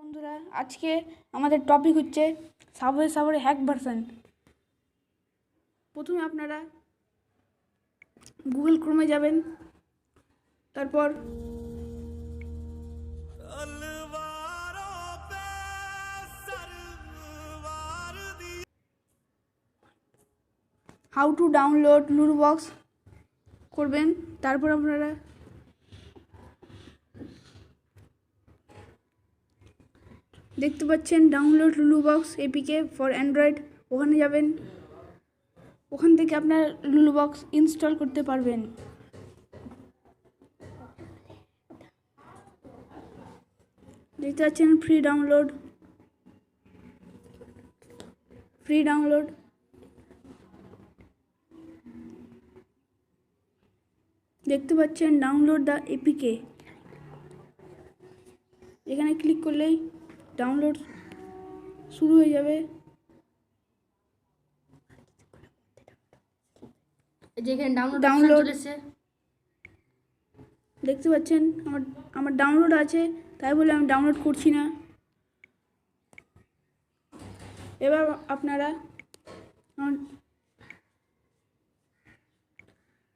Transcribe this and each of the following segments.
বন্ধুরা, আজকে আমাদের টপিক হচ্ছে সাবওয়ে সার্ভারের হ্যাক ভার্সন। প্রথমে আপনারা গুগল ক্রোমে যাবেন, তারপর হাউ টু ডাউনলোড লুলুবক্স করবেন। তারপর আপনারা দেখতে পাচ্ছেন ডাউনলোড লুলুবক্স এপিকে ফর অ্যান্ড্রয়েড, ওখানে যাবেন। ওখান থেকে আপনার লুলুবক্স ইনস্টল করতে পারবেন। দেখতে পাচ্ছেন ফ্রি ডাউনলোড দেখতে পাচ্ছেন ডাউনলোড দ্য এপিকে। এখানে ক্লিক করলেই ডাউনলোড শুরু হয়ে যাবে। যেখানে ডাউনলোড দেখতে পাচ্ছেন আমার ডাউনলোড আছে, তাই বলে আমি ডাউনলোড করছি না। এবার আপনারা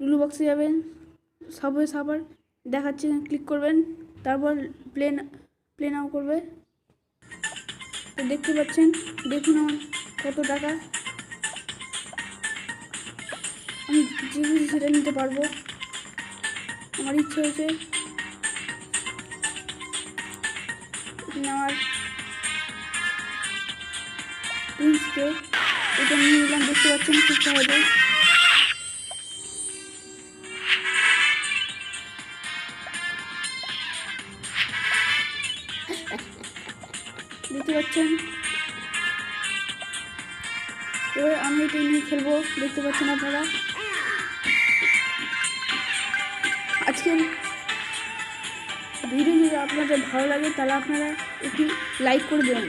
লুলুবক্সে যাবেন, সাবওয়ে সার্ভার দেখাচ্ছে, ক্লিক করবেন, তারপর প্লে নাও করবে। তো দেখতে পাচ্ছেন, দেখুন আমার কত টাকা। আমি যে খুশি সেটা নিতে পারবো, আমার ইচ্ছে হয়েছে নেওয়ার। প্রিন্সকে এটা নিয়ে নিলাম, দেখতে পাচ্ছেন খুব সহজে। দেখতে পাচ্ছেন, এবার আমি এটা নিয়ে খেলবো। দেখতে পাচ্ছেন আপনারা। আজকের ভিডিও যদি আপনাদের ভালো লাগে তাহলে আপনারা একটি লাইক করে দেবেন।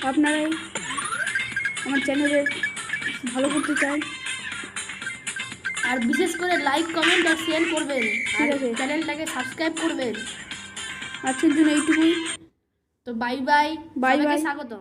আপনারাই আমার চ্যানেলের ভালো করতে চান, আর বিশেষ করে লাইক, কমেন্ট আর শেয়ার করবেন, ঠিক আর আছে? চ্যানেলটাকে সাবস্ক্রাইব করবেন। আজকের জন্য এইটুকুই। তো বাই বাই, বাই সবাইকে বাই। স্বাগত।